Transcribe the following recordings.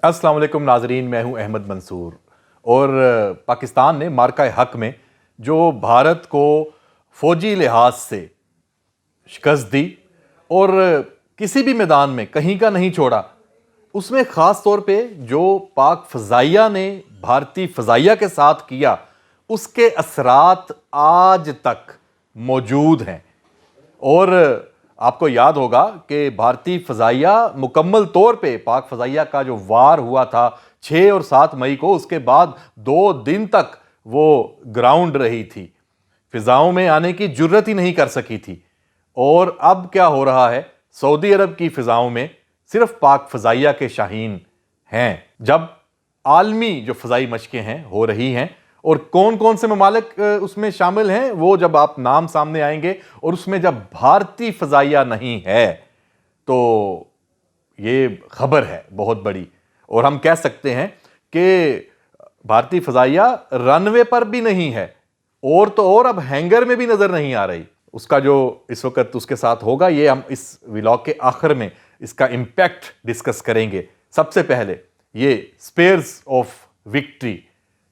अस्सलाम वालेकुम नाजरीन, मैं हूं अहमद मंसूर। और पाकिस्तान ने मार्का हक में जो भारत को फ़ौजी लिहाज से शिकस्त दी और किसी भी मैदान में कहीं का नहीं छोड़ा, उसमें ख़ास तौर पे जो पाक फ़ज़ाइया ने भारतीय फ़ज़ाइया के साथ किया, उसके असरात आज तक मौजूद हैं। और आपको याद होगा कि भारतीय फ़ज़ाइया मुकम्मल तौर पे पाक फ़ज़ाइया का जो वार हुआ था 6 और 7 मई को, उसके बाद 2 दिन तक वो ग्राउंड रही थी, फ़िज़ाओं में आने की जुर्रत ही नहीं कर सकी थी। और अब क्या हो रहा है, सऊदी अरब की फ़िज़ाओं में सिर्फ पाक फ़ज़ाइया के शाहीन हैं। जब आलमी जो फ़ज़ाई मशक़ें हैं हो रही हैं, और कौन कौन से ममालिक उसमें शामिल हैं वो जब आप नाम सामने आएंगे, और उसमें जब भारतीय फ़ज़ाइया नहीं है तो ये खबर है बहुत बड़ी। और हम कह सकते हैं कि भारतीय फ़ज़ाइया रनवे पर भी नहीं है, और तो और अब हैंगर में भी नज़र नहीं आ रही। उसका जो इस वक्त उसके साथ होगा, ये हम इस व्लॉग के आखिर में इसका इम्पैक्ट डिस्कस करेंगे। सबसे पहले ये स्पेयर्स ऑफ विक्ट्री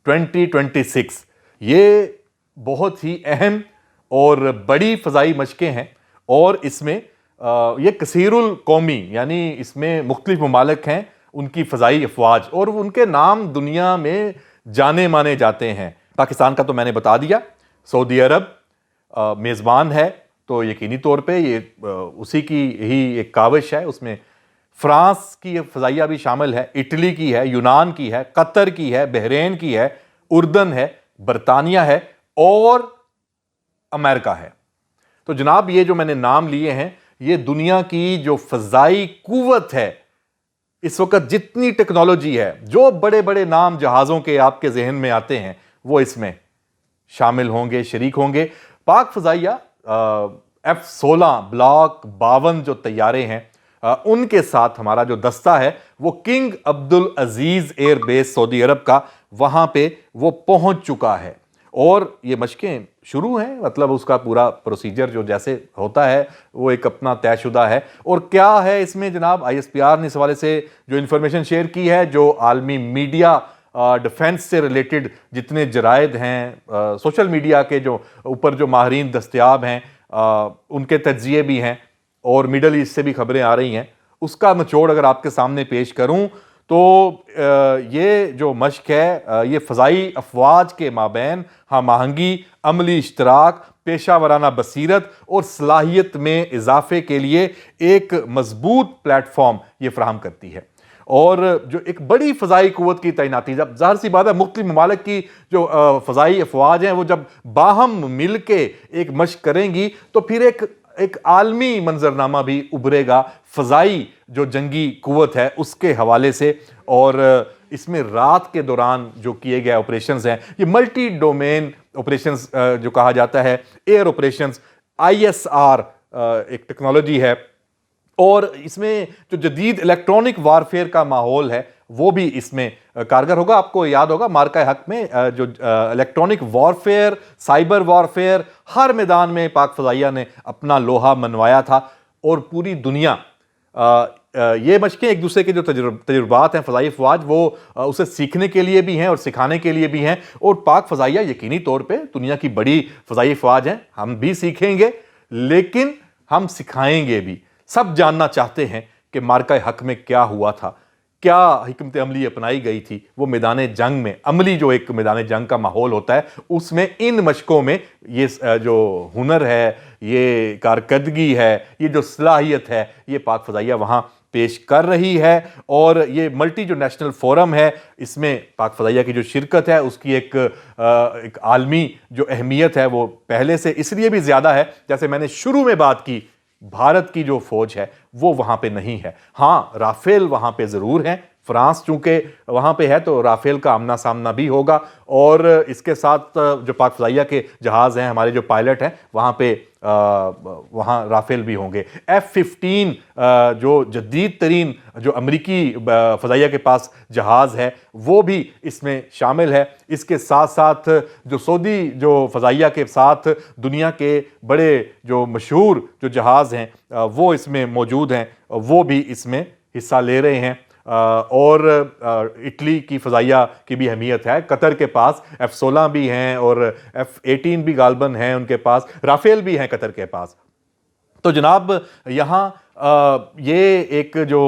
2026, ये बहुत ही अहम और बड़ी फ़ज़ाई मशक़ें हैं। और इसमें ये कसीरुल कौमी, यानी इसमें मुख्तलिफ ममालिक हैं, उनकी फ़ज़ाई अफवाज, और उनके नाम दुनिया में जाने माने जाते हैं। पाकिस्तान का तो मैंने बता दिया, सऊदी अरब मेज़बान है, तो यकीनी तौर पे ये उसी की ही एक काविश है। उसमें फ्रांस की फ़ज़ाइया भी शामिल है, इटली की है, यूनान की है, कतर की है, बहरीन की है, उर्दन है, बरतानिया है और अमेरिका है। तो जनाब, ये जो मैंने नाम लिए हैं, ये दुनिया की जो फ़ज़ाई कुव्वत है इस वक्त, जितनी टेक्नोलॉजी है, जो बड़े बड़े नाम जहाज़ों के आपके जहन में आते हैं, वो इसमें शामिल होंगे, शरीक होंगे। पाक फ़ज़ाइया F-16 ब्लॉक 52 जो तैयारे हैं, उनके साथ हमारा जो दस्ता है वो किंग अब्दुल अजीज़ एयर बेस सऊदी अरब का, वहाँ पे वो पहुँच चुका है। और ये मशक़ें शुरू हैं, मतलब उसका पूरा प्रोसीजर जो जैसे होता है वो एक अपना तयशुदा है। और क्या है इसमें जनाब, ISPR ने इस हवाले से जो इन्फॉर्मेशन शेयर की है, जो आलमी मीडिया डिफेंस से रिलेटेड जितने जराइद हैं, सोशल मीडिया के जो ऊपर जो माहिरीन दस्तयाब हैं, उनके तज्ज़िये भी हैं, और मिडल ईस्ट से भी खबरें आ रही हैं, उसका निचोड़ अगर आपके सामने पेश करूं तो ये जो मशक़ है, ये फ़ज़ाई अफवाज के माबैन हम आहंगी, अमली इश्तराक, पेशा वराना बसीरत और सलाहियत में इजाफे के लिए एक मजबूत प्लेटफॉर्म ये फ़राहम करती है। और जो एक बड़ी फ़ज़ाई क़ुव्वत की तैनाती, जब ज़ाहिर सी बात है मुख्तलिफ ममालिक की जो फ़ज़ाई अफवाज हैं वो जब बाहम मिल के एक मशक़ करेंगी, तो फिर एक आलमी मंजरनामा भी उभरेगा फ़ज़ाई जो जंगी क़ुव्वत है उसके हवाले से। और इसमें रात के दौरान जो किए गए ऑपरेशंस हैं, ये मल्टी डोमेन ऑपरेशंस जो कहा जाता है, एयर ऑपरेशंस, ISR एक टेक्नोलॉजी है। और इसमें जो जदीद इलेक्ट्रॉनिक वारफेयर का माहौल है वो भी इसमें कारगर होगा। आपको याद होगा मार्का हक में जो इलेक्ट्रॉनिक वारफेयर, साइबर वारफेयर, हर मैदान में पाक फ़ज़ाइया ने अपना लोहा मनवाया था। और पूरी दुनिया ये मशक़ें एक दूसरे के जो तजुर्बात हैं फ़ज़ाई अफवाज, वो उसे सीखने के लिए भी हैं और सिखाने के लिए भी हैं। और पाक फ़ज़ाइया यकीनी तौर पे दुनिया की बड़ी फ़ज़ाई अफवाज हैं, हम भी सीखेंगे लेकिन हम सिखाएंगे भी। सब जानना चाहते हैं कि मार्का हक में क्या हुआ था, क्या हिकमत अमली अपनाई गई थी। वो मैदान जंग में, अमली जो एक मैदान जंग का माहौल होता है, उसमें इन मशक़ों में ये जो हुनर है, ये कारकर्दगी है, ये जो सलाहियत है, ये पाक फ़ज़ाइया वहाँ पेश कर रही है। और ये मल्टी जो नेशनल फोरम है, इसमें पाक फ़ज़ाइया की जो शिरकत है उसकी एक आलमी जो अहमियत है वो पहले से इसलिए भी ज़्यादा है, जैसे मैंने शुरू में बात की, भारत की जो फौज है वो वहाँ पे नहीं है। हाँ, राफेल वहाँ पे ज़रूर हैं, फ्रांस चूँकि वहाँ पे है तो राफेल का आमना सामना भी होगा। और इसके साथ जो पाक फ़ज़ाइया के जहाज़ हैं, हमारे जो पायलट हैं, वहाँ पे वहाँ राफेल भी होंगे। F-15 जो जदीद तरीन जो अमरीकी फ़ज़ाइया के पास जहाज़ है वो भी इसमें शामिल है। इसके साथ साथ जो सऊदी जो फ़ज़ाइया के साथ दुनिया के बड़े जो मशहूर जो जहाज़ हैं वो इसमें मौजूद हैं, वो भी इसमें हिस्सा ले रहे हैं। اور اٹلی کی فضائیہ کی بھی اہمیت ہے. قطر کے پاس F-16 بھی ہیں اور F-18 بھی غالباً ہیں ان کے پاس, رافیل بھی ہیں قطر کے پاس. تو جناب یہاں یہ ایک جو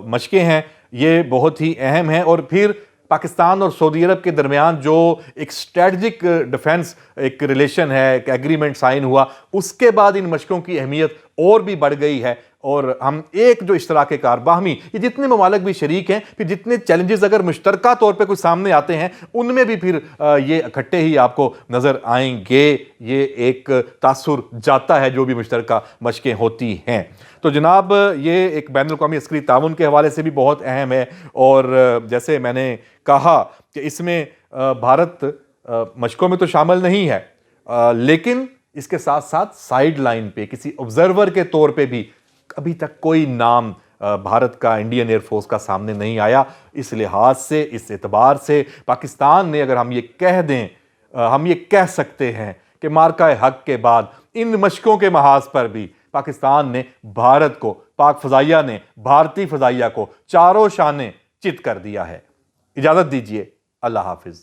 مشقیں ہیں یہ بہت ہی اہم ہیں. اور پھر پاکستان اور سعودی عرب کے درمیان جو ایک اسٹریٹجک ڈیفنس ایک ریلیشن ہے, ایک ایگریمنٹ سائن ہوا, اس کے بعد ان مشقوں کی اہمیت اور بھی بڑھ گئی ہے. اور ہم ایک جو اشتراک کار باہمی, یہ جتنے ممالک بھی شریک ہیں, پھر جتنے چیلنجز اگر مشترکہ طور پہ کچھ سامنے آتے ہیں ان میں بھی پھر یہ اکٹھے ہی آپ کو نظر آئیں گے. یہ ایک تاثر جاتا ہے جو بھی مشترکہ مشقیں ہوتی ہیں. تو جناب یہ ایک بین الاقوامی عسکری تعاون کے حوالے سے بھی بہت اہم ہے. اور جیسے میں نے کہا کہ اس میں بھارت مشقوں میں تو شامل نہیں ہے, لیکن اس کے ساتھ ساتھ سائیڈ لائن پہ کسی آبزرور کے طور پہ بھی ابھی تک کوئی نام بھارت کا, انڈین ایئر فورس کا سامنے نہیں آیا. اس لحاظ سے, اس اعتبار سے پاکستان نے, اگر ہم یہ کہہ دیں, ہم یہ کہہ سکتے ہیں کہ مارکہ حق کے بعد ان مشقوں کے محاذ پر بھی پاکستان نے بھارت کو, پاک فضائیہ نے بھارتی فضائیہ کو چاروں شانے چت کر دیا ہے. اجازت دیجیے, اللہ حافظ.